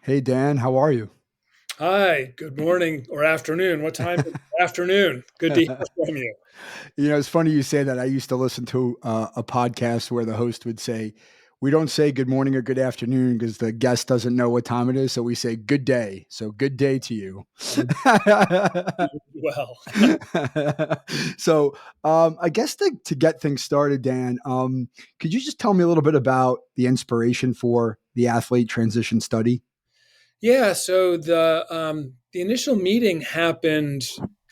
Hey Dan, how are you? Hi, good morning or afternoon. What time? Afternoon. Good to hear from you. It's funny you say that. I used to listen to a podcast where the host would say, "We don't say good morning or good afternoon because the guest doesn't know what time it is, so we say good day." So good day to you. I'm doing well. so I guess to get things started, Dan, could you just tell me a little bit about the inspiration for the athlete transition study? Yeah, so the initial meeting happened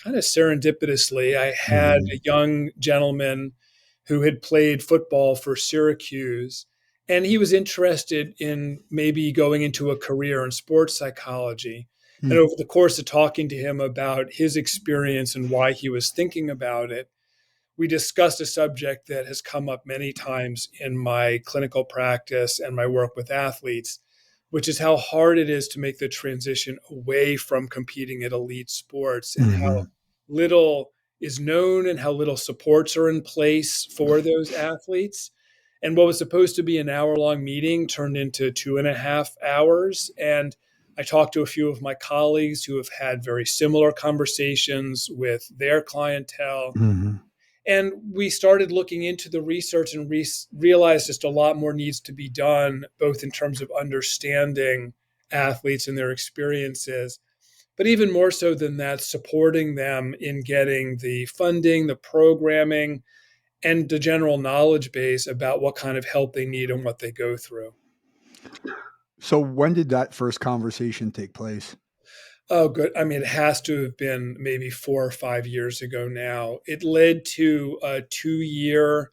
kind of serendipitously. I had Hmm. a young gentleman who had played football for Syracuse, and he was interested in maybe going into a career in sports psychology. And over the course of talking to him about his experience and why he was thinking about it, we discussed a subject that has come up many times in my clinical practice and my work with athletes, which is how hard it is to make the transition away from competing at elite sports and how Hmm. little is known and how little supports are in place for those athletes. And what was supposed to be an hour long meeting turned into 2.5 hours. And I talked to a few of my colleagues who have had very similar conversations with their clientele, Hmm. and we started looking into the research and realized just a lot more needs to be done, both in terms of understanding athletes and their experiences, but even more so than that, supporting them in getting the funding, the programming, and the general knowledge base about what kind of help they need and what they go through. So when did that first conversation take place? Oh, good. I mean, it has to have been maybe 4 or 5 years ago now. It led to a 2 year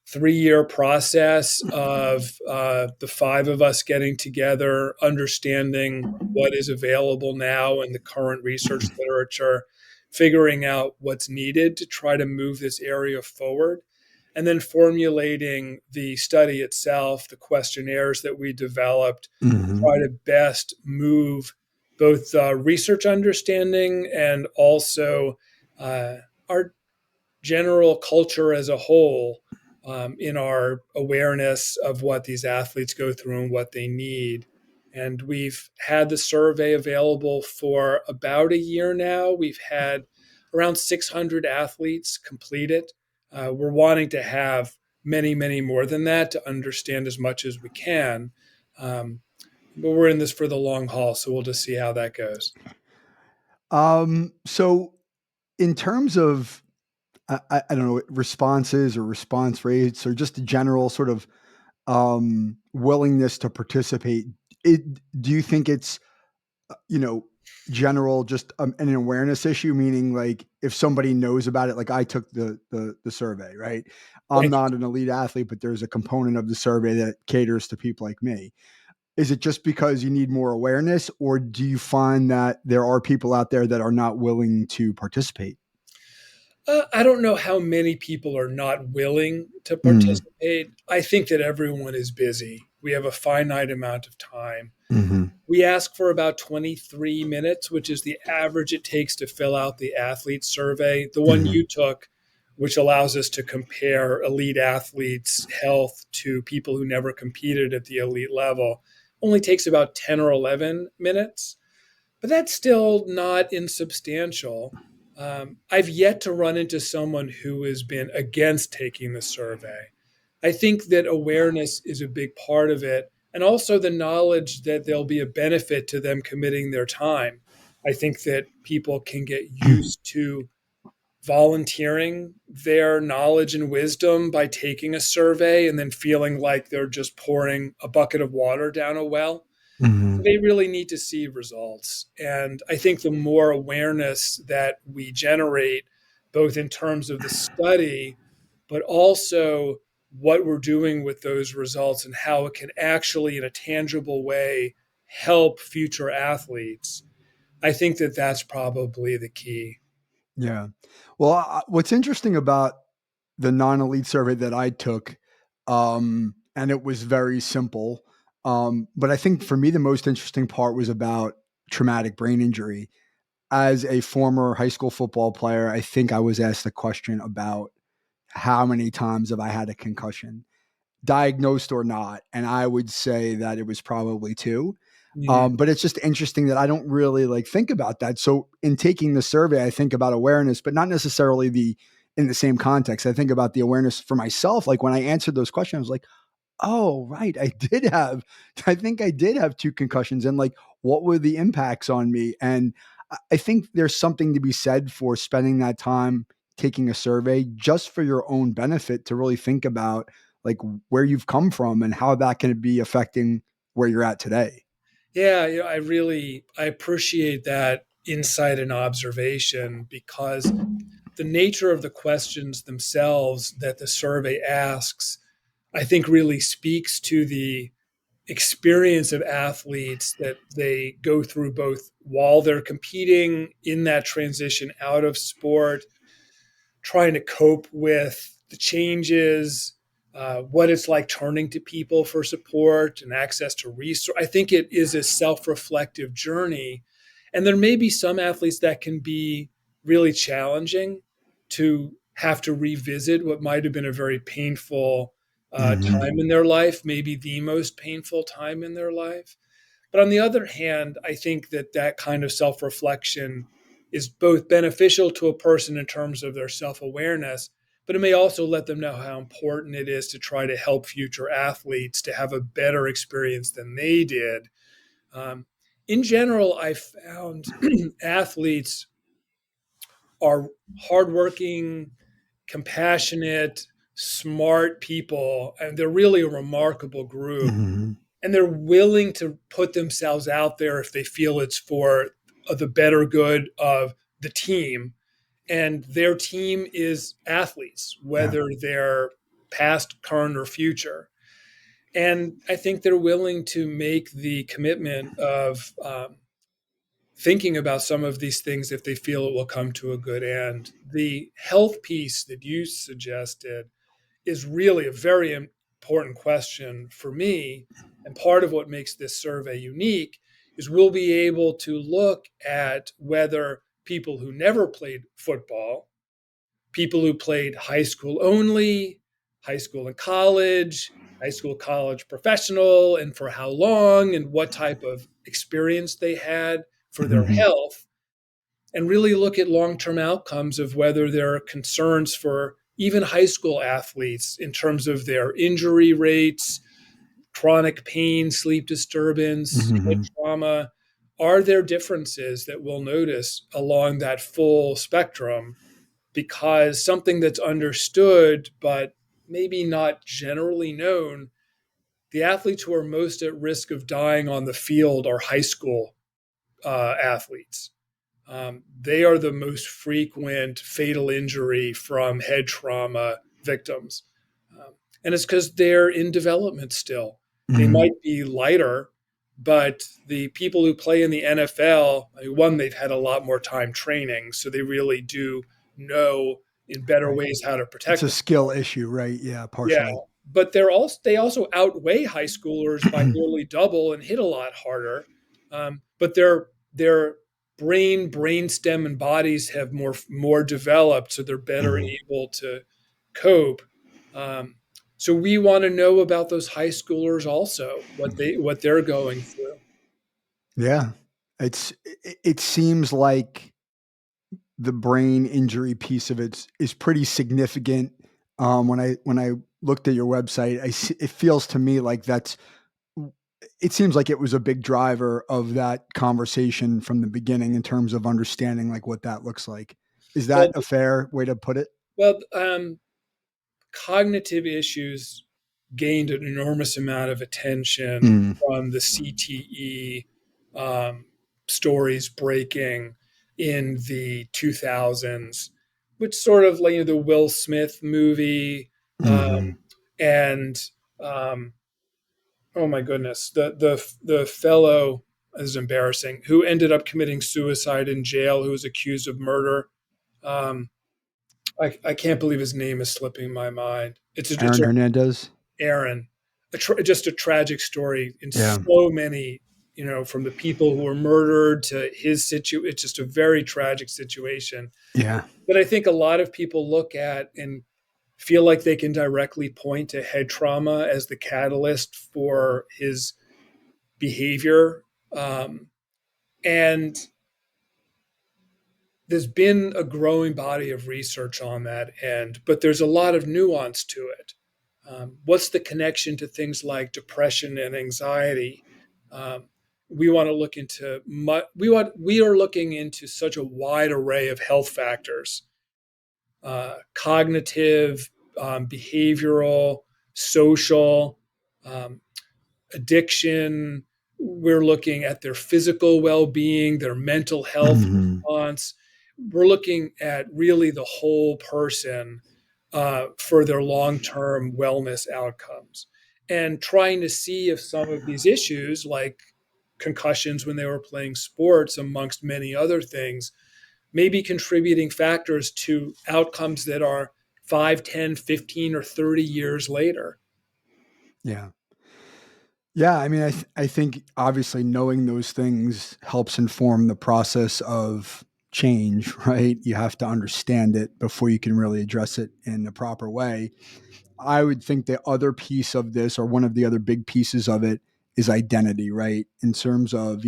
3 year process of the five of us getting together, understanding what is available now in the current research literature, figuring out what's needed to try to move this area forward, and then formulating the study itself, the questionnaires that we developed to Hmm. try to best move both research understanding and also uh, our general culture as a whole, in our awareness of what these athletes go through and what they need. And we've had the survey available for about a year now. We've had around 600 athletes complete it. We're wanting to have many, many more than that to understand as much as we can. Um, but we're in this for the long haul, so we'll just see how that goes. So in terms of I don't know, responses or response rates or just a general sort of willingness to participate, it, do you think it's you know general just an awareness issue? Meaning, like if somebody knows about it, like I took the survey, right? I'm Thank not an elite athlete, but there's a component of the survey that caters to people like me. Is it just because you need more awareness, or do you find that there are people out there that are not willing to participate? I don't know how many people are not willing to Mm. participate. I think that everyone is busy. We have a finite amount of time. Hmm. We ask for about 23 minutes, which is the average it takes to fill out the athlete survey. The one Hmm. you took, which allows us to compare elite athletes' health to people who never competed at the elite level, only takes about 10 or 11 minutes, but that's still not insubstantial. I've yet to run into someone who has been against taking the survey. I think that awareness is a big part of it, and also the knowledge that there'll be a benefit to them committing their time. I think that people can get used to volunteering their knowledge and wisdom by taking a survey and then feeling like they're just pouring a bucket of water down a well. Hmm. They really need to see results. And I think the more awareness that we generate, both in terms of the study, but also what we're doing with those results and how it can actually, in a tangible way, help future athletes, I think that that's probably the key. Yeah. Well, what's interesting about the non-elite survey that I took, and it was very simple. But I think for me, the most interesting part was about traumatic brain injury. As a former high school football player, I think I was asked a question about how many times have I had a concussion, diagnosed or not, and I would say that it was probably two. Mhm. But it's just interesting that I don't really like think about that. So in taking the survey, I think about awareness, but not necessarily the in the same context. I think about the awareness for myself. Like when I answered those questions, I was like, oh, right. I think I did have 2 concussions and, like, what were the impacts on me? And I think there's something to be said for spending that time taking a survey just for your own benefit to really think about, like, where you've come from and how that can be affecting where you're at today. Yeah, I appreciate that insight and observation because the nature of the questions themselves that the survey asks, I think really speaks to the experience of athletes that they go through both while they're competing in that transition out of sport, trying to cope with the changes, what it's like turning to people for support and access to resource. I think it is a self-reflective journey, and there may be some athletes that can be really challenging to have to revisit what might have been a very painful Mhm. time in their life, maybe the most painful time in their life. But on the other hand, I think that that kind of self reflection is both beneficial to a person in terms of their self awareness, but it may also let them know how important it is to try to help future athletes to have a better experience than they did. Um, in general, I found athletes are hardworking, compassionate, smart people, and they're really a remarkable group, Mhm. and they're willing to put themselves out there if they feel it's for the better good of the team. And their team is athletes, Yeah. whether they're past, current, or future. And I think they're willing to make the commitment of thinking about some of these things if they feel it will come to a good end. The health piece that you suggested is really a very important question for me. And part of what makes this survey unique is we'll be able to look at whether people who never played football, people who played high school only, high school and college, high school, college, professional, and for how long, and what type of experience they had for their Mhm. health, and really look at long term outcomes of whether there are concerns for even high school athletes in terms of their injury rates, chronic pain, sleep disturbance, head Mhm. trauma. Are there differences that we'll notice along that full spectrum? Because something that's understood, but maybe not generally known, the athletes who are most at risk of dying on the field are high school athletes. They are the most frequent fatal injury from head trauma victims. Um, and it's because they're in development still. They Mhm. might be lighter, but the people who play in the NFL, I mean, one, they've had a lot more time training, so they really do know in better Right. ways how to It's protect a skill themselves. issue, right? Yeah, Yeah, partially. but they also outweigh high schoolers by nearly double and hit a lot harder. But their brain stem and bodies have more developed, so they're better Mhm. able to cope. Um, so we want to know about those high schoolers also, what they're going through. Yeah. It seems like the brain injury piece of is pretty significant. When I looked at your website, it feels to me like it seems like it was a big driver of that conversation from the beginning in terms of understanding like what that looks like. Is that Well, a fair way to put it? well, cognitive issues gained an enormous amount of attention Mm. from the CTE stories breaking in the 2000s, which sort of like the Will Smith movie um, Mhm. and um, oh my goodness, the fellow is embarrassing who ended up committing suicide in jail, who was accused of murder. Um, I can't believe his name is slipping my mind. It's Aaron a Hernandez? Aaron, just a tragic story in Yeah. so many, from the people who were murdered to his It's just a very tragic situation. Yeah. But I think a lot of people look at and feel like they can directly point to head trauma as the catalyst for his behavior Um, and there's been a growing body of research on that end, but there's a lot of nuance to it. What's the connection to things like depression and anxiety? Um, we want to look into we are looking into such a wide array of health factors, cognitive, behavioral, social, um, addiction. We're looking at their physical well-being, their mental health Mhm. response. We're looking at really the whole person for their long-term wellness outcomes, and trying to see if some of these issues, like concussions when they were playing sports, amongst many other things, may be contributing factors to outcomes that are 5, 10, 15, or 30 years later. Yeah. Yeah, I mean, I think obviously knowing those things helps inform the process of change, right? You have to understand it before you can really address it in the proper way. I would think the other piece of this, or one of the other big pieces of it, is identity, right? In terms of,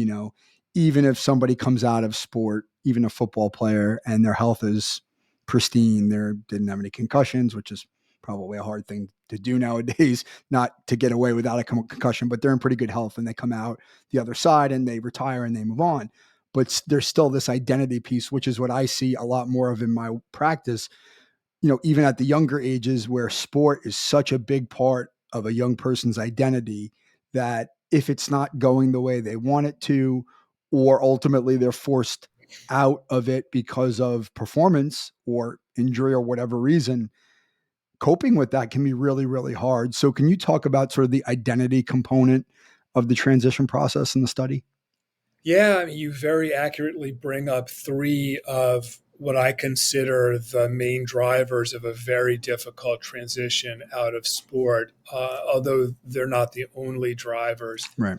even if somebody comes out of sport, even a football player, and their health is pristine, they didn't have any concussions, which is probably a hard thing to do nowadays, not to get away without a concussion, but they're in pretty good health and they come out the other side and they retire and they move on. But there's still this identity piece, which is what I see a lot more of in my practice, even at the younger ages where sport is such a big part of a young person's identity, that if it's not going the way they want it to, or ultimately they're forced out of it because of performance or injury or whatever reason, coping with that can be really, really hard. So, can you talk about sort of the identity component of the transition process in the study? Yeah, I mean, you very accurately bring up three of what I consider the main drivers of a very difficult transition out of sport, although they're not the only drivers. Right.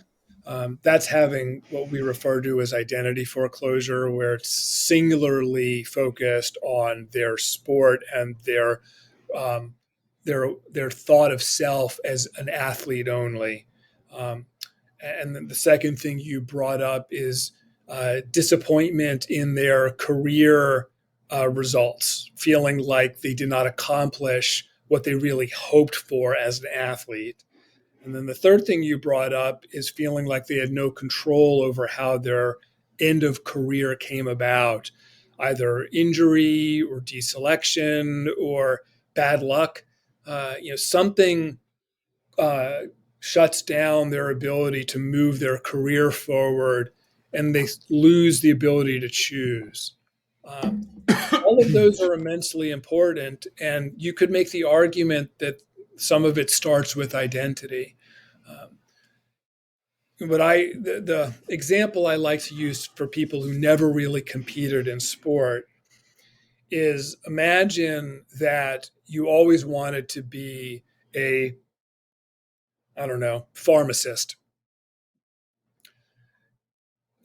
That's having what we refer to as identity foreclosure, where it's singularly focused on their sport and um, their thought of self as an athlete only. Um, and then the second thing you brought up is disappointment in their career results, feeling like they did not accomplish what they really hoped for as an athlete. And then the third thing you brought up is feeling like they had no control over how their end of career came about, either injury or deselection or bad luck. Something uh, shuts down their ability to move their career forward, and they lose the ability to choose. Um, all of those are immensely important, and you could make the argument that some of it starts with identity. Um, the example I like to use for people who never really competed in sport is, imagine that you always wanted to be a, I don't know, pharmacist.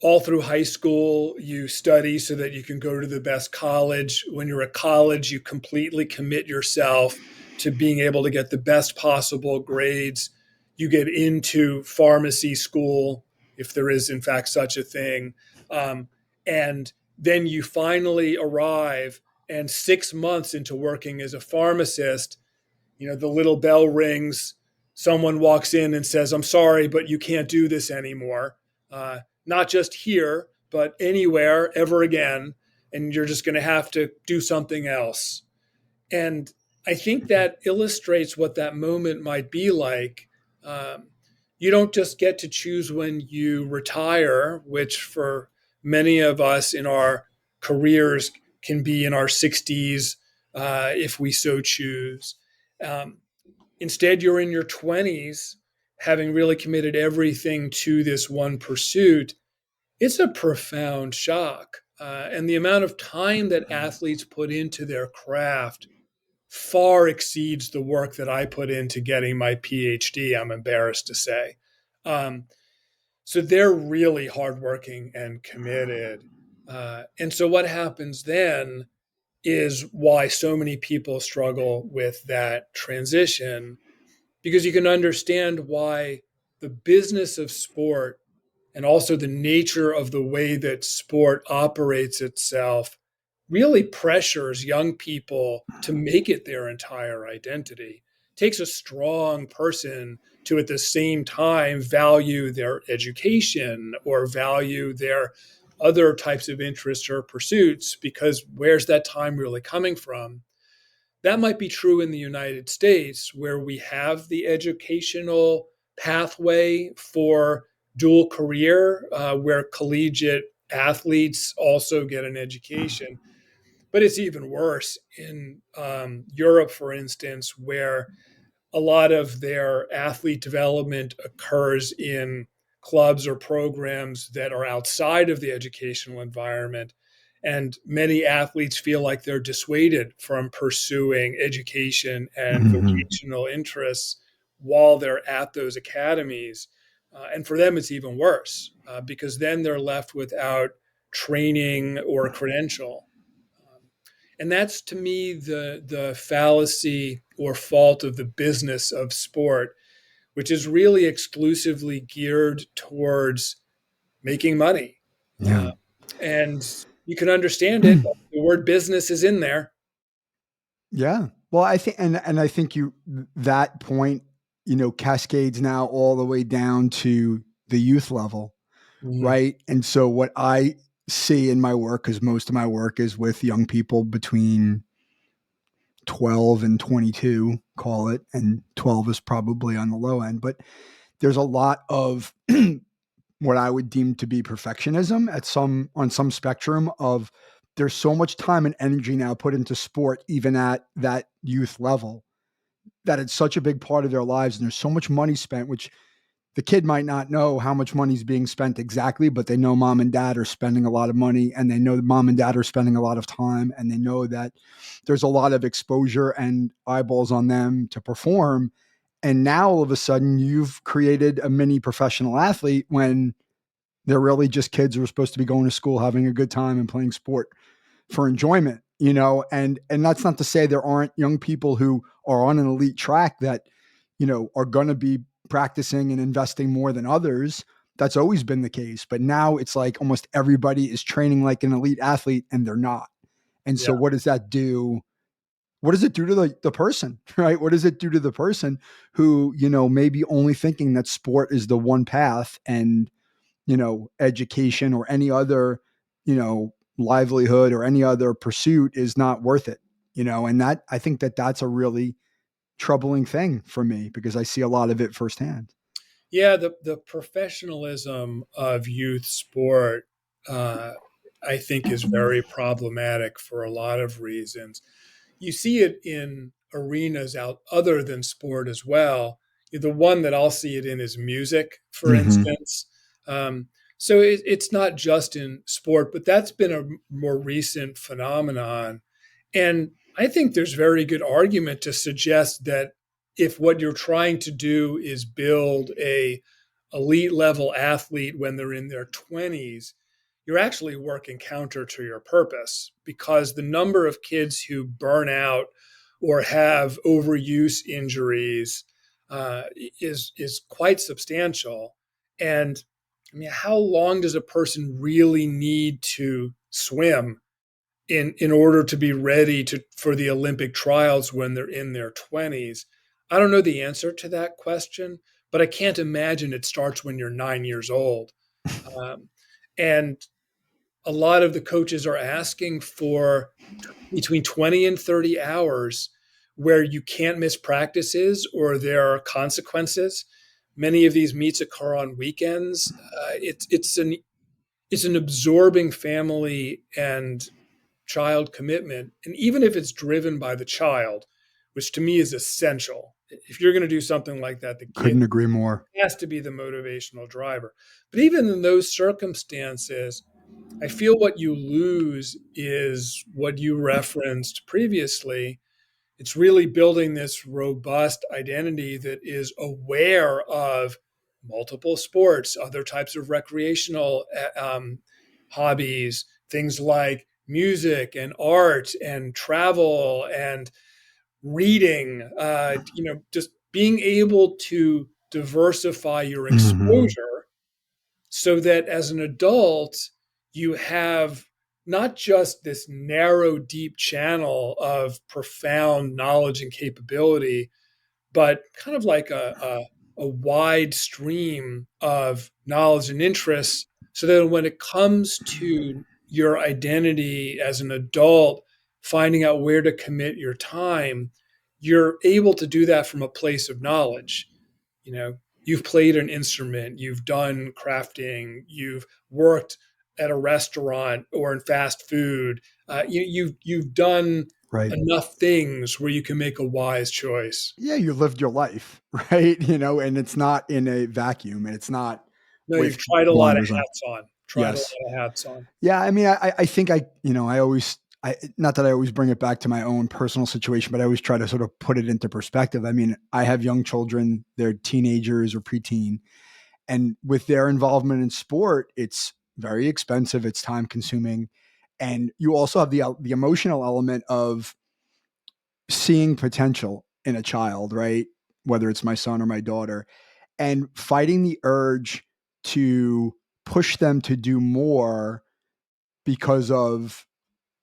All through high school, you study so that you can go to the best college. When you're at college, you completely commit yourself to being able to get the best possible grades. You get into pharmacy school, if there is, in fact, such a thing. And then you finally arrive, and 6 months into working as a pharmacist, the little bell rings. Someone walks in and says, "I'm sorry, but you can't do this anymore. Not just here, but anywhere ever again. And you're just going to have to do something else." And I think that illustrates what that moment might be like. Um, you don't just get to choose when you retire, which for many of us in our careers can be in our 60s, if we so choose. Um, Instead, you're in your 20s, having really committed everything to this one pursuit. It's a profound shock. And the amount of time that athletes put into their craft far exceeds the work that I put into getting my PhD, I'm embarrassed to say. Um, so they're really hardworking and committed. And so what happens then is why so many people struggle with that transition, because you can understand why the business of sport and also the nature of the way that sport operates itself really pressures young people to make it their entire identity. It takes a strong person to at the same time value their education or value their other types of interests or pursuits, because where's that time really coming from? That might be true in the United States, where we have the educational pathway for dual career, where collegiate athletes also get an education. But it's even worse in Europe, for instance, where a lot of their athlete development occurs in clubs or programs that are outside of the educational environment. And many athletes feel like they're dissuaded from pursuing education and Mhm. vocational interests while they're at those academies. And for them, it's even worse because then they're left without training or credential. And that's to me the fallacy or fault of the business of sport, which is really exclusively geared towards making money. Yeah. Uh, and you can understand it. The word business is in there. Yeah. Well, I think, and I think that point, cascades now all the way down to the youth level, Mhm. right? And so what I see in my work, because most of my work is with young people between 12 and 22, call it, and 12 is probably on the low end, but there's a lot of what I would deem to be perfectionism on some spectrum of there's so much time and energy now put into sport, even at that youth level, that it's such a big part of their lives. And there's so much money spent, which the kid might not know how much money is being spent exactly, but they know mom and dad are spending a lot of money, and they know that mom and dad are spending a lot of time, and they know that there's a lot of exposure and eyeballs on them to perform. And now all of a sudden you've created a mini professional athlete when they're really just kids who are supposed to be going to school, having a good time and playing sport for enjoyment, and that's not to say there aren't young people who are on an elite track that, are going to be practicing and investing more than others. That's always been the case. But now it's like almost everybody is training like an elite athlete and they're not. And Yeah. so what does that do? What does it do to the person, right? What does it do to the person who, maybe only thinking that sport is the one path and, education or any other, livelihood or any other pursuit is not worth it, and that I think that that's a really troubling thing for me because I see a lot of it firsthand. Yeah, the professionalism of youth sport, uh, I think, is very problematic for a lot of reasons. You see it in arenas out other than sport as well. The one that I'll see it in is music, for Mm-hmm. instance. So it's not just in sport, but that's been a more recent phenomenon. And I think there's very good argument to suggest that if what you're trying to do is build a elite level athlete when they're in their 20s, you're actually working counter to your purpose, because the number of kids who burn out or have overuse injuries is quite substantial. And I mean, how long does a person really need to swim in order to be ready to for the Olympic trials when they're in their 20s? I don't know the answer to that question, but I can't imagine it starts when you're 9 years old. Um, and a lot of the coaches are asking for between 20 and 30 hours where you can't miss practices or there are consequences. Many of these meets occur on weekends. It's an absorbing family and child commitment. And even if it's driven by the child, which to me is essential, if you're going to do something like that, the kid Couldn't agree more. has to be the motivational driver. But even in those circumstances, I feel what you lose is what you referenced previously. It's really building this robust identity that is aware of multiple sports, other types of recreational hobbies, things like music and art and travel and reading, just being able to diversify your Mm-hmm. exposure so that as an adult, you have not just this narrow, deep channel of profound knowledge and capability, but kind of like a wide stream of knowledge and interests, so that when it comes to your identity as an adult, finding out where to commit your time, you're able to do that from a place of knowledge. You know, you've played an instrument, you've done crafting, you've worked at a restaurant or in fast food. You've done Right. enough things where you can make a wise choice. Yeah, you lived your life, right? And it's not in a vacuum, and it's not No, with you've tried a lot of blinders on. hats on. Tried a Yes. lot of hats on. Yeah, I mean, I think I always not that I always bring it back to my own personal situation, but I always try to sort of put it into perspective. I mean, I have young children, they're teenagers or preteen, and with their involvement in sport, it's very expensive, it's time consuming, and you also have the emotional element of seeing potential in a child, right? Whether it's my son or my daughter, and fighting the urge to push them to do more because of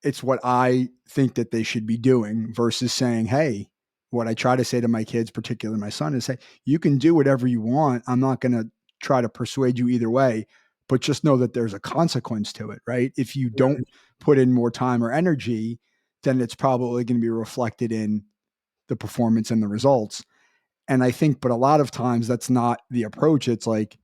it's what I think that they should be doing versus saying, hey, what I try to say to my kids, particularly my son, is say, you can do whatever you want. I'm not going to try to persuade you either way, but just know that there's a consequence to it, right? If you don't Right. put in more time or energy, then it's probably going to be reflected in the performance and the results. And I think, but a lot of times that's not the approach. It's like,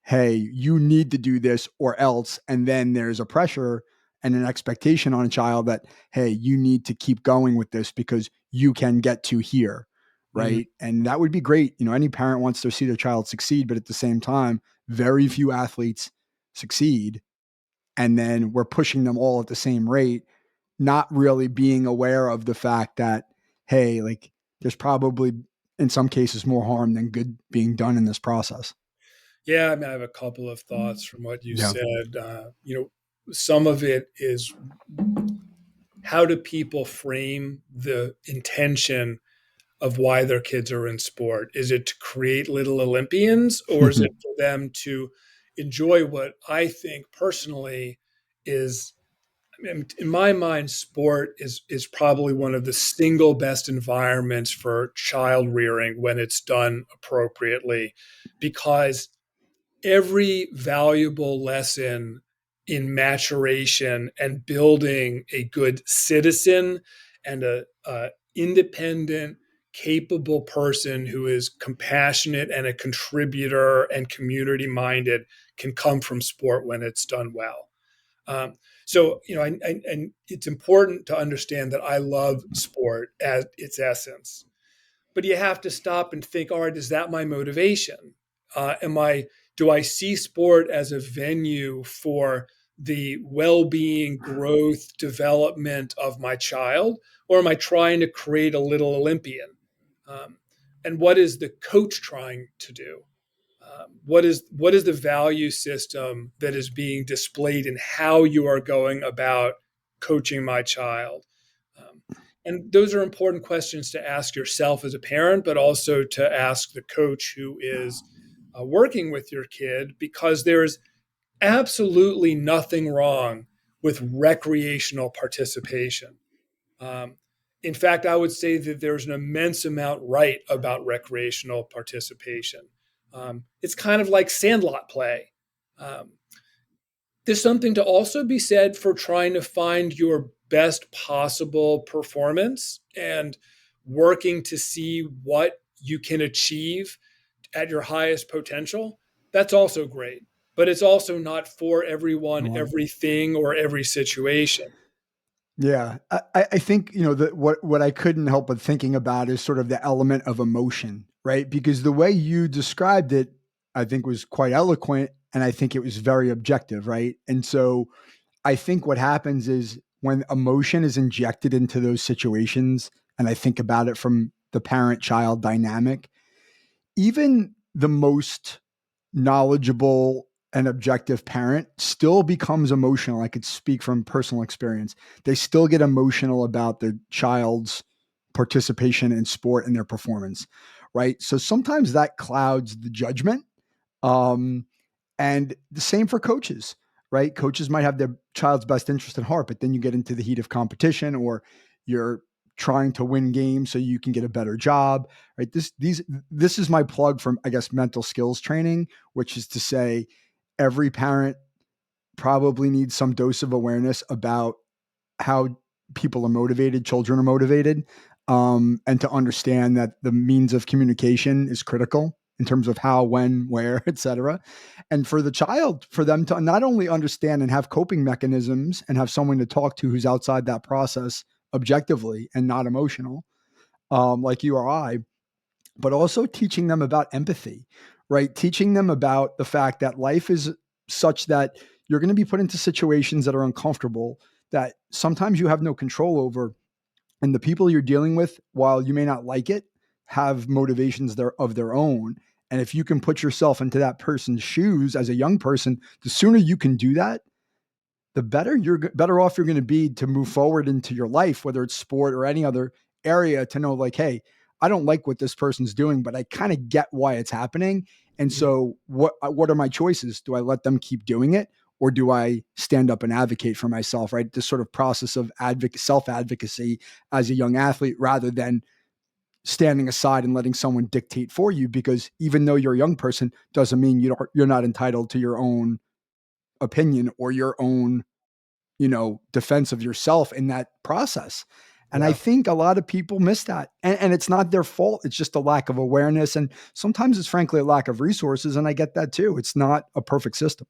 hey, you need to do this or else. And then there's a pressure and an expectation on a child that, hey, you need to keep going with this because you can get to here. Mhm. Right. And that would be great. Any parent wants to see their child succeed, but at the same time, very few athletes succeed. And then we're pushing them all at the same rate, not really being aware of the fact that, hey, like there's probably in some cases more harm than good being done in this process. Yeah, I mean, I have a couple of thoughts from what you Yeah. said. Some of it is, how do people frame the intention of why their kids are in sport? Is it to create little Olympians, or is it for them to enjoy what I think personally is, in my mind, sport is probably one of the single best environments for child rearing when it's done appropriately, because every valuable lesson in maturation and building a good citizen and a independent, capable person who is compassionate and a contributor and community minded can come from sport when it's done well. Um, and it's important to understand that I love sport at its essence, but you have to stop and think, all right, is that my motivation? Am I Do I see sport as a venue for the well-being, growth, development of my child, or am I trying to create a little Olympian? Um, and what is the coach trying to do? What is the value system that is being displayed in how you are going about coaching my child? Um, and those are important questions to ask yourself as a parent, but also to ask the coach who is working with your kid, because there's absolutely nothing wrong with recreational participation. Um, in fact, I would say that there's an immense amount right about recreational participation. It's kind of like sandlot play. Um, there's something to also be said for trying to find your best possible performance and working to see what you can achieve at your highest potential. That's also great, but it's also not for everyone, Well, everything, or every situation. yeah, I think that what I couldn't help but thinking about is sort of the element of emotion, right? Because the way you described it, I think was quite eloquent, and I think it was very objective, right? And so I think what happens is when emotion is injected into those situations, and I think about it from the parent child dynamic, even the most knowledgeable and objective parent still becomes emotional. I could speak from personal experience. They still get emotional about their child's participation in sport and their performance, right? So sometimes that clouds the judgment. Um, And the same for coaches, right? Coaches might have their child's best interest at heart, but then you get into the heat of competition, or you're trying to win games so you can get a better job, right? This is my plug for, I guess, mental skills training, which is to say every parent probably needs some dose of awareness about how people are motivated, children are motivated, and to understand that the means of communication is critical in terms of how, when, where, etc. And for the child, for them to not only understand and have coping mechanisms and have someone to talk to who's outside that process objectively and not emotional, like you or I, but also teaching them about empathy, right? Teaching them about the fact that life is such that you're going to be put into situations that are uncomfortable, that sometimes you have no control over. And the people you're dealing with, while you may not like it, have motivations of their own. And if you can put yourself into that person's shoes as a young person, the sooner you can do that, the better off you're going to be to move forward into your life, whether it's sport or any other area, to know like, hey, I don't like what this person's doing, but I kind of get why it's happening. And Mhm. so what are my choices? Do I let them keep doing it, or do I stand up and advocate for myself, right? This sort of process of self-advocacy as a young athlete, rather than standing aside and letting someone dictate for you, because even though you're a young person doesn't mean you're not entitled to your own opinion or your own, defense of yourself in that process. And I Yeah. think a lot of people miss that. And it's not their fault. It's just a lack of awareness. And sometimes it's frankly a lack of resources. And I get that too. It's not a perfect system.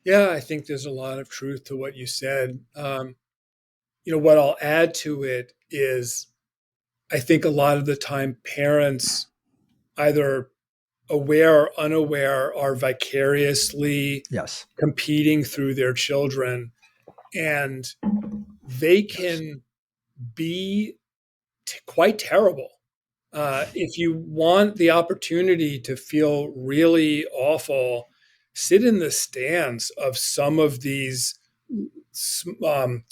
Yeah, I think there's a lot of truth to what you said. What I'll add to it is I think a lot of the time parents, either aware or unaware, are vicariously Yes. competing through their children, and they Yes. can be quite terrible. If you want the opportunity to feel really awful, sit in the stands of some of these um,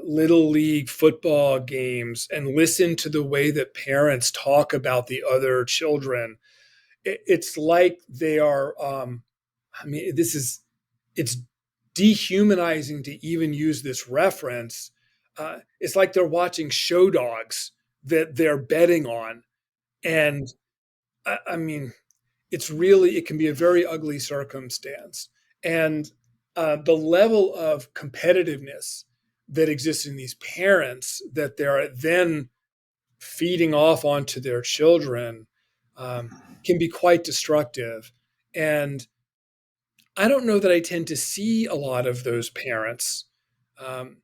little league football games and listen to the way that parents talk about the other children. It's like they are. It's dehumanizing to even use this reference. It's like they're watching show dogs that they're betting on, and I mean, it can be a very ugly circumstance. And the level of competitiveness that exists in these parents that they're then feeding off onto their children um, can be quite destructive. And I don't know that I tend to see a lot of those parents. Um,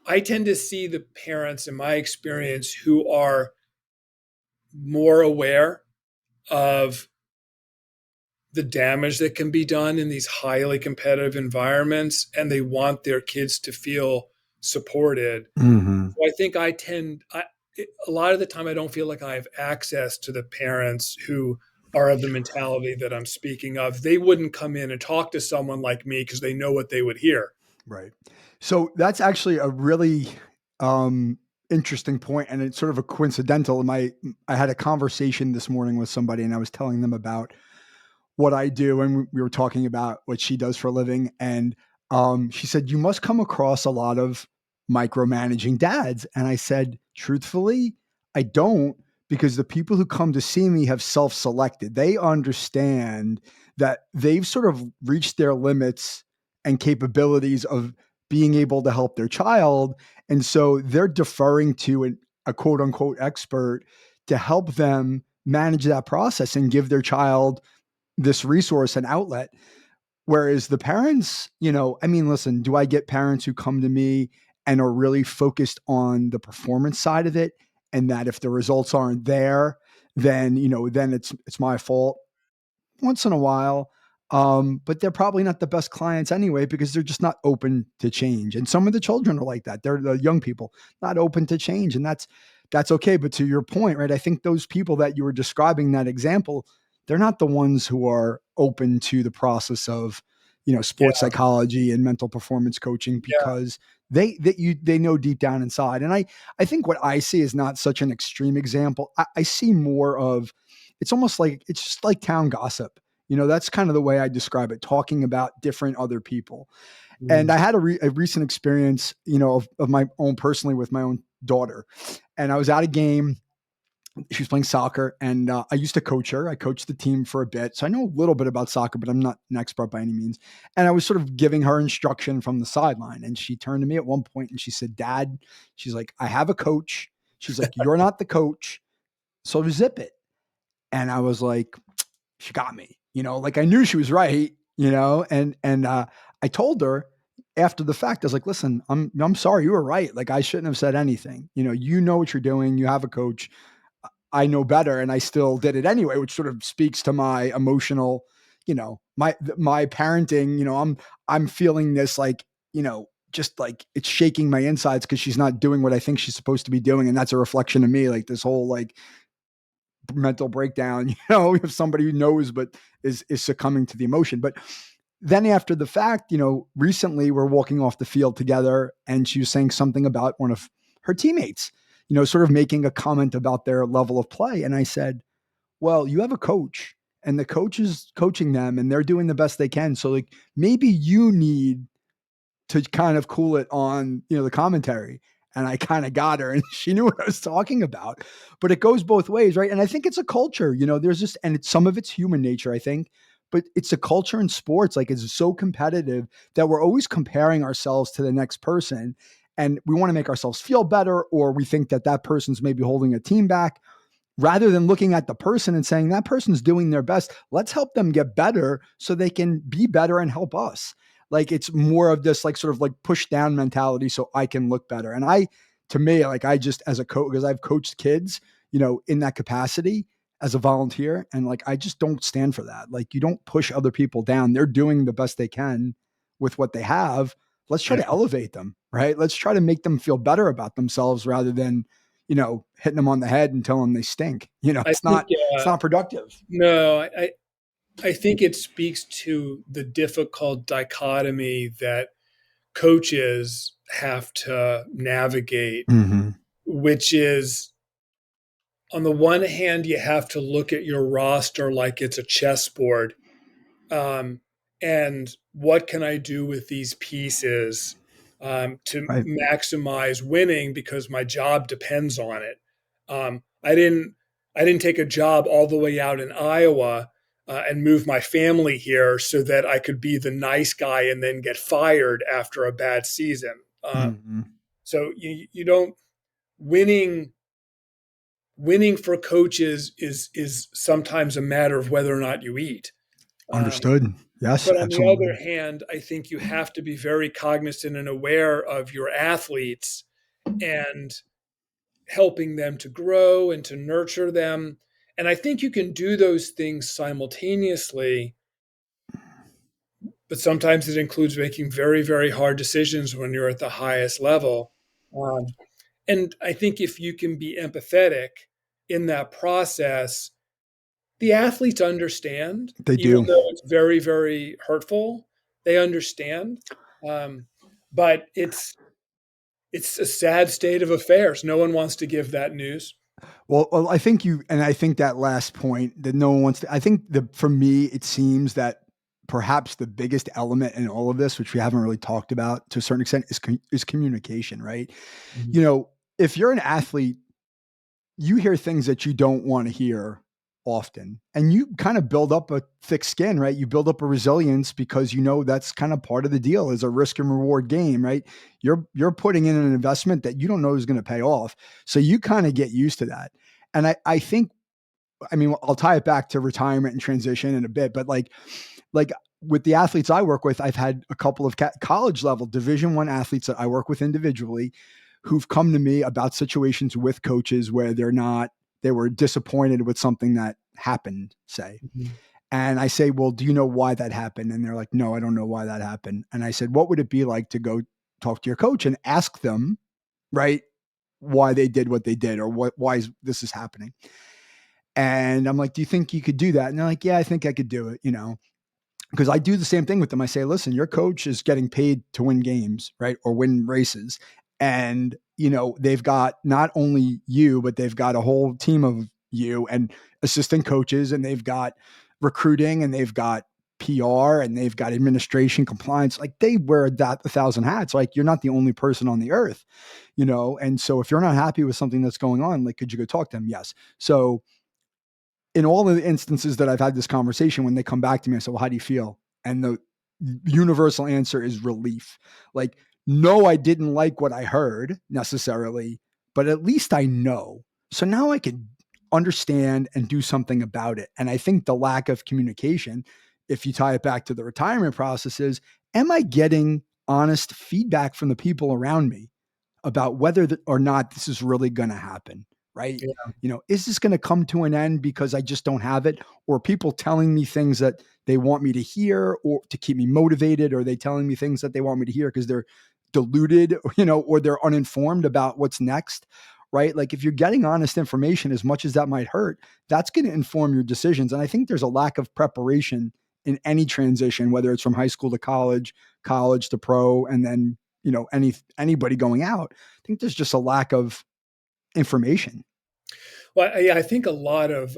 I tend to see the parents, in my experience, who are more aware of the damage that can be done in these highly competitive environments, and they want their kids to feel supported. Mm-hmm. So I think a lot of the time I don't feel like I have access to the parents who are of the mentality that I'm speaking of. They wouldn't come in and talk to someone like me because they know what they would hear. Right. So that's actually a really interesting point, and it's sort of a coincidental. I had a conversation this morning with somebody, and I was telling them about what I do, and we were talking about what she does for a living. And she said, "You must come across a lot of micromanaging dads." And I said, "Truthfully, I don't, because the people who come to see me have self-selected. They understand that they've sort of reached their limits and capabilities of being able to help their child. And so they're deferring to a quote unquote expert to help them manage that process and give their child this resource and outlet." Whereas the parents, I mean, listen, do I get parents who come to me and are really focused on the performance side of it? And that if the results aren't there, then it's my fault once in a while. But they're probably not the best clients anyway, because they're just not open to change. And some of the children are like that. They're the young people not open to change. And that's okay. But to your point, right? I think those people that you were describing that example, they're not the ones who are open to the process of, sports Yeah, psychology and mental performance coaching, yeah, because they know deep down inside. And I think what I see is not such an extreme example. I see more of, it's almost like, it's just like town gossip. That's kind of the way I describe it, talking about different other people. And Mm. I had a recent experience, of my own personally with my own daughter. And I was at a game. She was playing soccer, and I used to coach her. I coached the team for a bit, so I know a little bit about soccer, but I'm not an expert by any means. And I was sort of giving her instruction from the sideline, and she turned to me at one point and she said, "Dad," she's like, "I have a coach." She's like, "You're not the coach, so zip it." And I was like, she got me, like I knew she was right, and I told her after the fact, I was like, listen, I'm sorry, you were right. Like I shouldn't have said anything. You know what you're doing. You have a coach. I know better, and I still did it anyway, which sort of speaks to my emotional, my parenting. I'm feeling this like, just like it's shaking my insides because she's not doing what I think she's supposed to be doing, and that's a reflection of me. Like this whole like mental breakdown, of somebody who knows but is succumbing to the emotion. But then after the fact, recently we're walking off the field together and she was saying something about one of her teammates, sort of making a comment about their level of play. And I said, well, you have a coach and the coach is coaching them and they're doing the best they can. So like maybe you need to kind of cool it on, the commentary. And I kind of got her and she knew what I was talking about. But it goes both ways, right? And I think it's a culture, there's just, and some of it's human nature, I think, but it's a culture in sports. Like it's so competitive that we're always comparing ourselves to the next person. And we want to make ourselves feel better, or we think that that person's maybe holding a team back rather than looking at the person and saying that person's doing their best. Let's help them get better so they can be better and help us. Like it's more of this like sort of like push down mentality so I can look better. And to me, like I just as a coach, because I've coached kids, in that capacity as a volunteer, and like I just don't stand for that. Like you don't push other people down. They're doing the best they can with what they have. Let's try Yeah. to elevate them, right? Let's try to make them feel better about themselves rather than hitting them on the head and telling them they stink. I think It's not productive. no, I think it speaks to the difficult dichotomy that coaches have to navigate, Mm-hmm. which is on the one hand, you have to look at your roster like it's a chessboard. Um, and what can I do with these pieces to Right. maximize winning because my job depends on it. Um, I didn't I didn't take a job all the way out in Iowa and move my family here so that I could be the nice guy and then get fired after a bad season. Mm-hmm. So you don't winning winning for coaches is sometimes a matter of whether or not you eat. Um, Understood. Yes, but on the other absolutely. hand, I think you have to be very cognizant and aware of your athletes and helping them to grow and to nurture them. And I think you can do those things simultaneously, but sometimes it includes making very, very hard decisions when you're at the highest level. Um, and I think if you can be empathetic in that process, the athletes understand, They even do. though it's very, very hurtful. They understand, um, but it's a sad state of affairs. No one wants to give that news. Well, I think that last point that no one wants to, I think for me, it seems that perhaps the biggest element in all of this, which we haven't really talked about to a certain extent, is communication, right? Mhm. You know, if you're an athlete, you hear things that you don't want to hear often, and you kind of build up a thick skin, right? You build up a resilience because that's kind of part of the deal is a risk and reward game, right? You're putting in an investment that you don't know is going to pay off. So you kind of get used to that. And I think, I mean, I'll tie it back to retirement and transition in a bit, but like with the athletes I work with, I've had a couple of college level Division I athletes that I work with individually who've come to me about situations with coaches where they were disappointed with something that happened, say. Mhm. And I say, well, do you know why that happened? And they're like, no, I don't know why that happened. And I said, what would it be like to go talk to your coach and ask them, right, why they did what they did or why this is happening? And I'm like, do you think you could do that? And they're like, yeah, I think I could do it, because I do the same thing with them. I say, listen, your coach is getting paid to win games, right? Or win races. And, they've got not only you, but they've got a whole team of you and assistant coaches, and they've got recruiting and they've got PR and they've got administration, compliance. Like they wear that 1,000 hats. Like you're not the only person on the earth, you know? And so if you're not happy with something that's going on, like, could you go talk to them? Yes. So in all of the instances that I've had this conversation, when they come back to me, I say, well, how do you feel? And the universal answer is relief. Like, no, I didn't like what I heard necessarily, but at least I know. So now I can understand and do something about it. And I think the lack of communication, if you tie it back to the retirement process, is, am I getting honest feedback from the people around me about whether or not this is really going to happen? Right? Yeah. You know, is this going to come to an end because I just don't have it? Or people telling me things that they want me to hear or to keep me motivated? Or are they telling me things that they want me to hear because they're deluded, you know, or they're uninformed about what's next? Right? Like if you're getting honest information, as much as that might hurt, that's going to inform your decisions. And I think there's a lack of preparation in any transition, whether it's from high school to college, college to pro, and then, you know, anybody going out. I think there's just a lack of information. Well, I think a lot of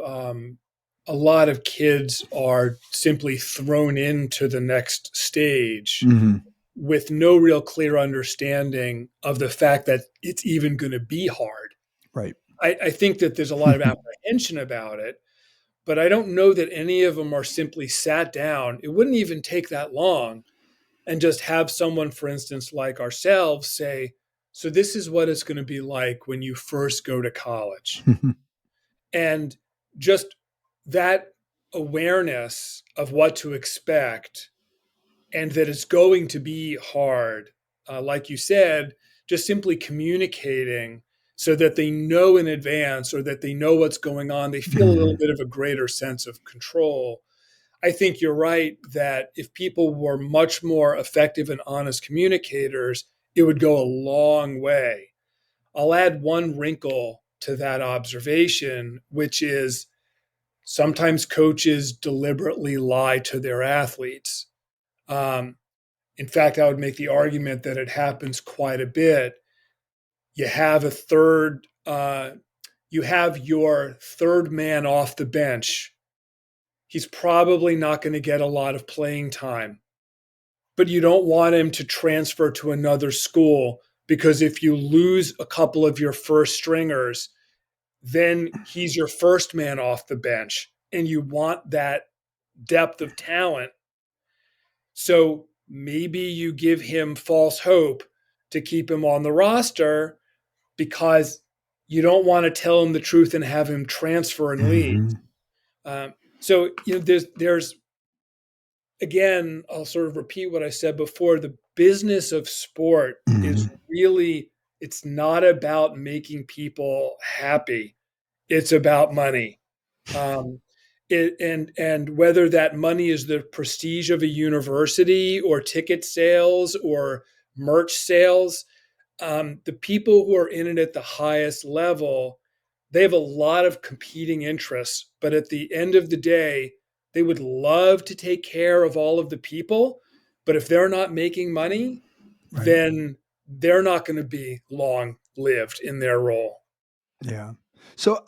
kids are simply thrown into the next stage Mm-hmm. with no real clear understanding of the fact that it's even going to be hard. Right. I think that there's a lot of apprehension about it, but I don't know that any of them are simply sat down. It wouldn't even take that long and just have someone, for instance, like ourselves say, so this is what it's going to be like when you first go to college. And just that awareness of what to expect and that it's going to be hard, like you said, just simply communicating so that they know in advance or that they know what's going on, they feel a little Mm-hmm. bit of a greater sense of control. I think you're right that if people were much more effective and honest communicators, it would go a long way. I'll add one wrinkle to that observation, which is sometimes coaches deliberately lie to their athletes. Um, in fact, I would make the argument that it happens quite a bit. You have a you have your third man off the bench. He's probably not going to get a lot of playing time, but you don't want him to transfer to another school because if you lose a couple of your first stringers, then he's your first man off the bench and you want that depth of talent. So maybe you give him false hope to keep him on the roster because you don't want to tell him the truth and have him transfer and leave. Mm-hmm. So you know, there's again, I'll sort of repeat what I said before. The business of sport is Mm-hmm. really, it's not about making people happy. It's about money. Um, and whether that money is the prestige of a university or ticket sales or merch sales, the people who are in it at the highest level, they have a lot of competing interests. But at the end of the day, they would love to take care of all of the people. But if they're not making money, Right. then they're not going to be long lived in their role. Yeah. So,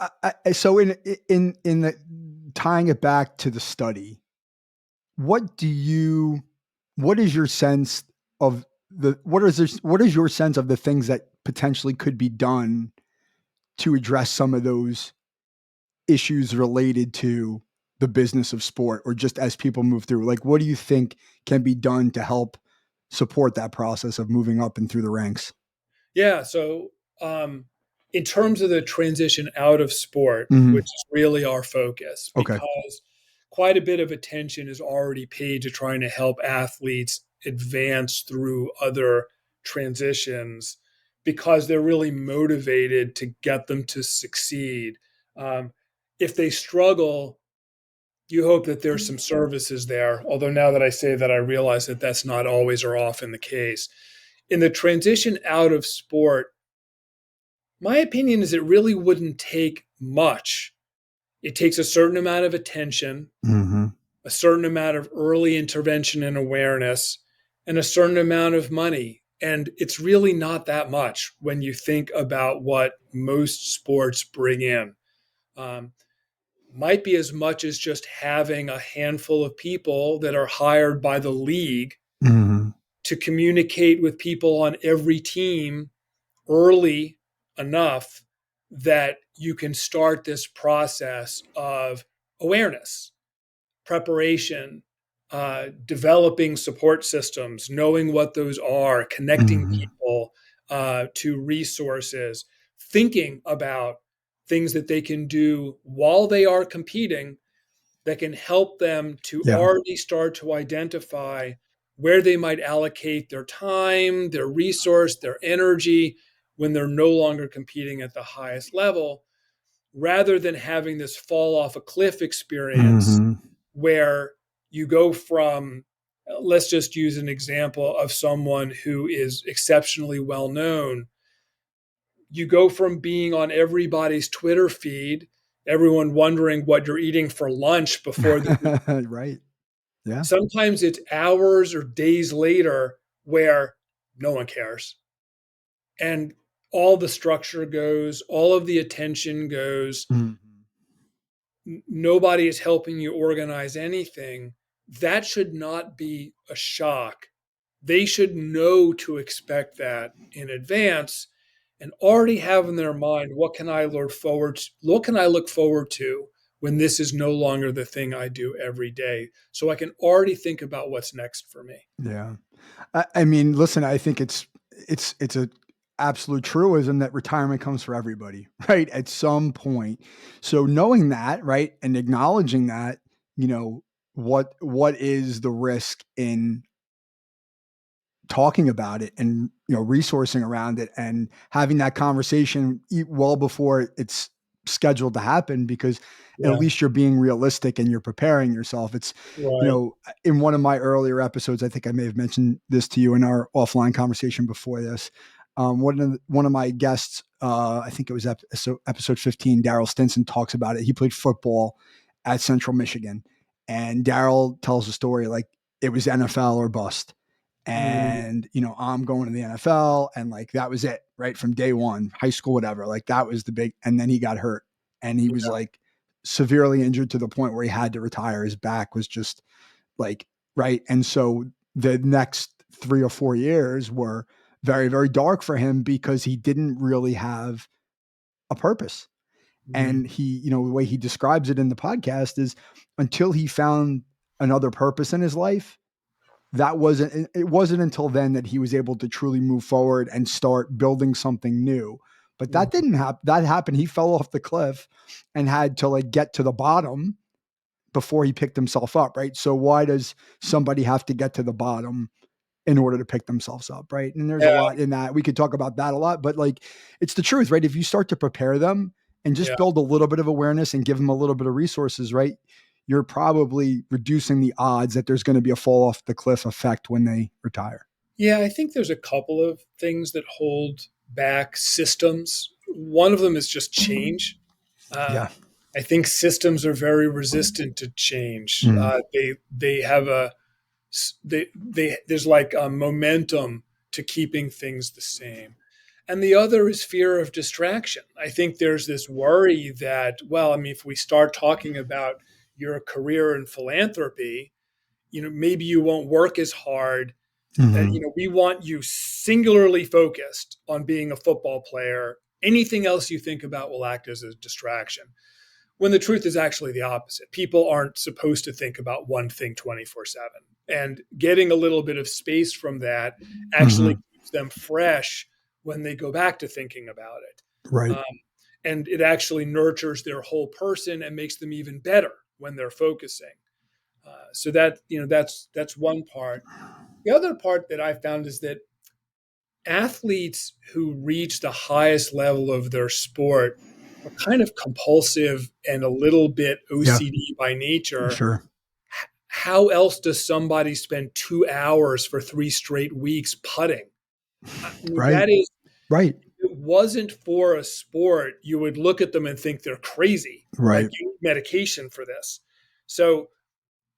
so in the tying it back to the study, what do you, what is your sense of what is your sense of the things that potentially could be done to address some of those issues related to the business of sport, or just as people move through? Like, what do you think can be done to help support that process of moving up and through the ranks? Yeah. So, in terms of the transition out of sport, Mm-hmm. which is really our focus, Okay. because quite a bit of attention is already paid to trying to help athletes advance through other transitions because they're really motivated to get them to succeed. Um, if they struggle, you hope that there's some services there. Although now that I say that, I realize that that's not always or often the case. In the transition out of sport, my opinion is it really wouldn't take much. It takes a certain amount of attention, Mm-hmm. a certain amount of early intervention and awareness, and a certain amount of money. And it's really not that much when you think about what most sports bring in. Um, might be as much as just having a handful of people that are hired by the league Mhm. to communicate with people on every team early enough that you can start this process of awareness, preparation, developing support systems, knowing what those are, connecting Mhm. people to resources, thinking about things that they can do while they are competing that can help them to Yeah. already start to identify where they might allocate their time, their resource, their energy when they're no longer competing at the highest level, rather than having this fall off a cliff experience Mhm. where you go from, let's just use an example of someone who is exceptionally well known. You go from being on everybody's Twitter feed, everyone wondering what you're eating for lunch before the Right. Yeah. sometimes it's hours or days later where no one cares. And all the structure goes, all of the attention goes, Mhm. nobody is helping you organize anything. That should not be a shock. They should know to expect that in advance and already have in their mind what can I look forward to when this is no longer the thing I do every day, so I can already think about what's next for me. Yeah. I mean, listen, I think it's a absolute truism that retirement comes for everybody, right? At some point. So knowing that, right, and acknowledging that, you know, what is the risk in talking about it and resourcing around it and having that conversation well before it's scheduled to happen, because at Yeah. least you're being realistic and you're preparing yourself. It's Right. in one of my earlier episodes, I think I may have mentioned this to you in our offline conversation before this. One of my guests, I think it was episode 15, Daryl Stinson, talks about it. He played football at Central Michigan, and Daryl tells a story like it was NFL or bust. Mm, And I'm going to the NFL, and like that was it, right from day one, high school, whatever. Like that was the big. And then he got hurt, and he was yeah. like severely injured to the point where he had to retire. His back was just like right, and so the next 3 or 4 years were very, very dark for him because he didn't really have a purpose. Mm, And he, the way he describes it in the podcast is until he found another purpose in his life, it wasn't until then that he was able to truly move forward and start building something new. But that mm, didn't happen. That happened. He fell off the cliff and had to like get to the bottom before he picked himself up, right? So why does somebody have to get to the bottom in order to pick themselves up, right? And there's a yeah. lot in that. We could talk about that a lot, but like it's the truth, right? If you start to prepare them and just Yeah. build a little bit of awareness and give them a little bit of resources, right? You're probably reducing the odds that there's going to be a fall off the cliff effect when they retire. Yeah, I think there's a couple of things that hold back systems. One of them is just change. Uh, Yeah. I think systems are very resistant to change. Mm. They have they there's like a momentum to keeping things the same. And the other is fear of distraction. I think there's this worry that, well, I mean, if we start talking about your career in philanthropy, maybe you won't work as hard. Mhm. We want you singularly focused on being a football player. Anything else you think about will act as a distraction. When the truth is actually the opposite. People aren't supposed to think about one thing 24/7. And getting a little bit of space from that actually Mhm. keeps them fresh when they go back to thinking about it. Right. Um, and it actually nurtures their whole person and makes them even better when they're focusing. So that's one part. The other part that I found is that athletes who reach the highest level of their sport are kind of compulsive and a little bit Yeah. OCD by nature. Sure. How else does somebody spend 2 hours for 3 straight weeks putting? I mean, Right. that is, Right. if it wasn't for a sport, you would look at them and think they're crazy. Like Right. you need medication for this. So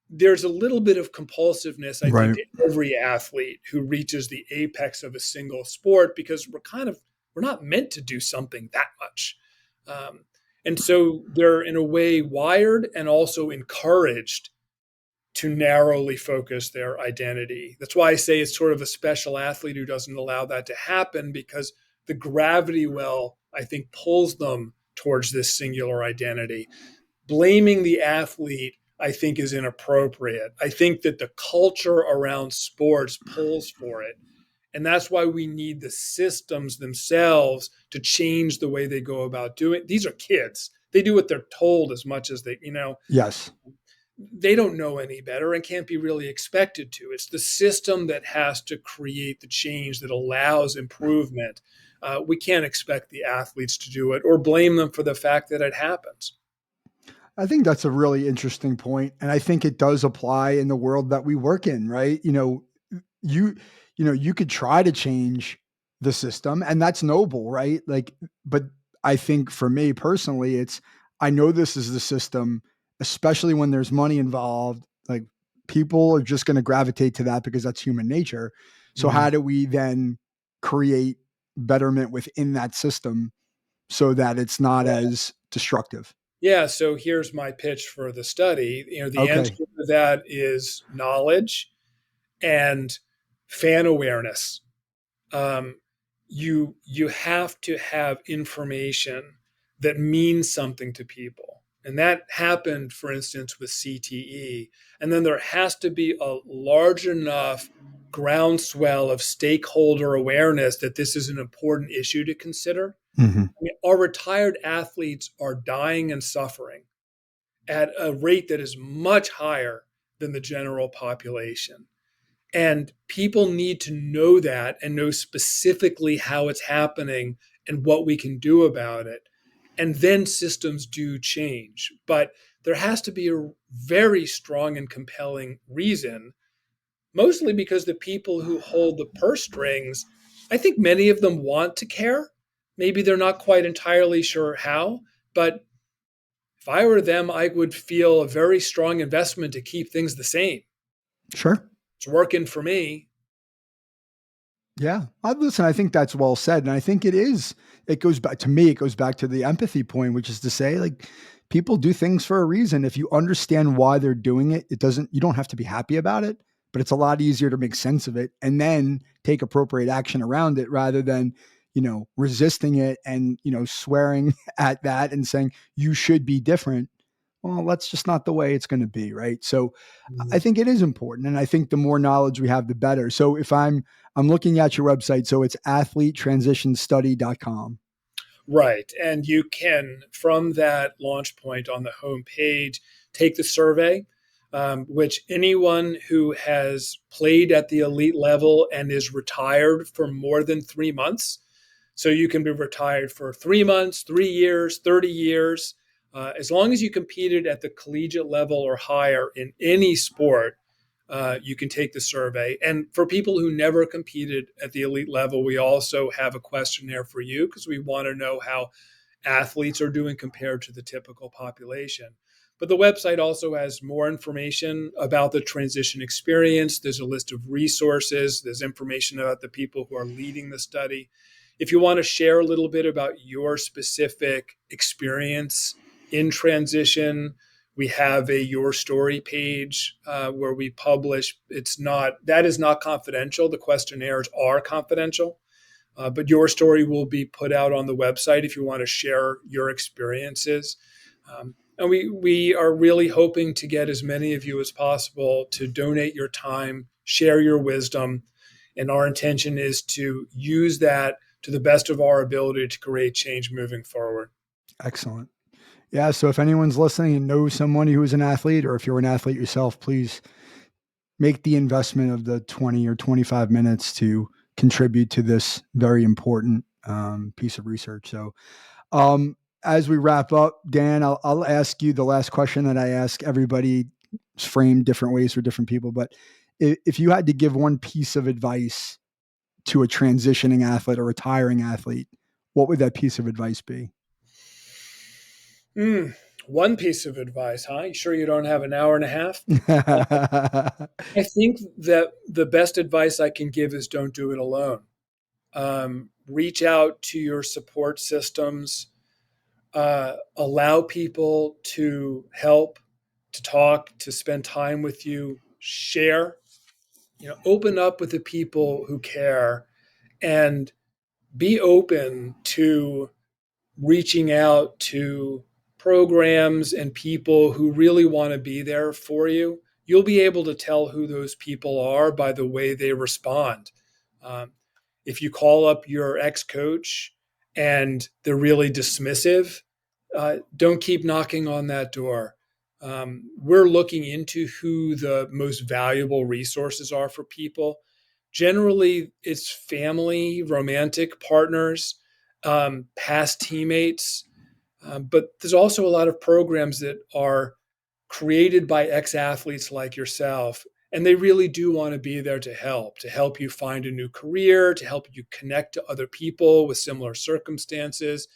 there's a little bit of compulsiveness, I think, Right. to every athlete who reaches the apex of a single sport because we're not meant to do something that much. Um, And so they're in a way wired and also encouraged to narrowly focus their identity. That's why I say it's sort of a special athlete who doesn't allow that to happen, because the gravity well, I think, pulls them towards this singular identity. Blaming the athlete, I think, is inappropriate. I think that the culture around sports pulls for it. And that's why we need the systems themselves to change the way they go about doing it. These are kids. They do what they're told as much as Yes. they don't know any better and can't be really expected to. It's the system that has to create the change that allows improvement. We can't expect the athletes to do it or blame them for the fact that it happens. I think that's a really interesting point, and I think it does apply in the world that we work in, right? You you could try to change the system, and that's noble, right? Like, but I think for me personally, it's I know this is the system, especially when there's money involved. Like, people are just going to gravitate to that because that's human nature. So Mhm. how do we then create betterment within that system so that it's not as destructive? Yeah, so here's my pitch for the study. The answer Okay. to that is knowledge and fan awareness. Um, you have to have information that means something to people, and that happened, for instance, with CTE. And then there has to be a large enough groundswell of stakeholder awareness that this is an important issue to consider. Mhm. I mean, our retired athletes are dying and suffering at a rate that is much higher than the general population. And people need to know that and know specifically how it's happening and what we can do about it. And then systems do change. But there has to be a very strong and compelling reason, mostly because the people who hold the purse strings, I think many of them want to care. Maybe they're not quite entirely sure how, but if I were them, I would feel a very strong investment to keep things the same. Sure. It's working for me. Yeah. Listen, I think that's well said. And I think it is, it goes back to me, it goes back to the empathy point, which is to say, like, people do things for a reason. If you understand why they're doing it, you don't have to be happy about it, but it's a lot easier to make sense of it and then take appropriate action around it rather than, resisting it and, swearing at that and saying, you should be different. Well, that's just not the way it's going to be. Right. So I think it is important. And I think the more knowledge we have, the better. So if I'm looking at your website. So it's athletetransitionstudy.com. Right. And you can, from that launch point on the home page, take the survey, which anyone who has played at the elite level and is retired for more than 3 months. So you can be retired for 3 months, 3 years, 30 years. As long as you competed at the collegiate level or higher in any sport, you can take the survey. And for people who never competed at the elite level, we also have a questionnaire for you because we want to know how athletes are doing compared to the typical population. But the website also has more information about the transition experience. There's a list of resources, there's information about the people who are leading the study. If you want to share a little bit about your specific experience in transition, we have a your story page where we publish. That is not confidential. The questionnaires are confidential, but your story will be put out on the website if you want to share your experiences. And we are really hoping to get as many of you as possible to donate your time, share your wisdom. And our intention is to use that to the best of our ability to create change moving forward. Excellent. Yeah. So if anyone's listening and knows someone who is an athlete, or if you're an athlete yourself, please make the investment of the 20 or 25 minutes to contribute to this very important piece of research. So, um, as we wrap up, Dan, I'll ask you the last question that I ask everybody. It's framed different ways for different people, but if you had to give one piece of advice to a transitioning athlete or retiring athlete, what would that piece of advice be? Mm, one piece of advice, huh? You sure you don't have an hour and a half? I think that the best advice I can give is don't do it alone. Reach out to your support systems. allow people to help, to talk, to spend time with you, share, open up with the people who care, and be open to reaching out to programs and people who really want to be there for you. You'll be able to tell who those people are by the way they respond. Um, if you call up your ex coach and they're really dismissive, don't keep knocking on that door. We're looking into who the most valuable resources are for people. Generally, it's family, romantic partners, past teammates, but there's also a lot of programs that are created by ex-athletes like yourself, and they really do want to be there to help you find a new career, to help you connect to other people with similar circumstances,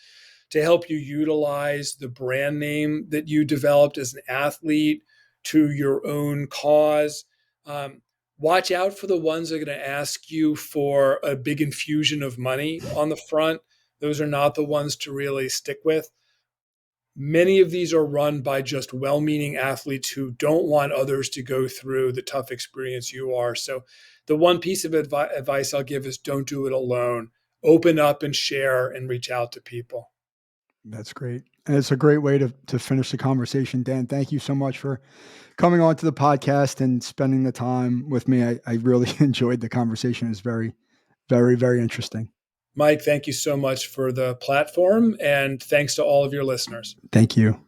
to help you utilize the brand name that you developed as an athlete to your own cause. Watch out for the ones that are going to ask you for a big infusion of money on the front. Those are not the ones to really stick with. Many of these are run by just well-meaning athletes who don't want others to go through the tough experience you are. So the one piece of advice I'll give is don't do it alone. Open up and share and reach out to people. That's great. And it's a great way to finish the conversation. Dan, thank you so much for coming on to the podcast and spending the time with me. I really enjoyed the conversation. It was very, very, very interesting. Mike, thank you so much for the platform, and thanks to all of your listeners. Thank you.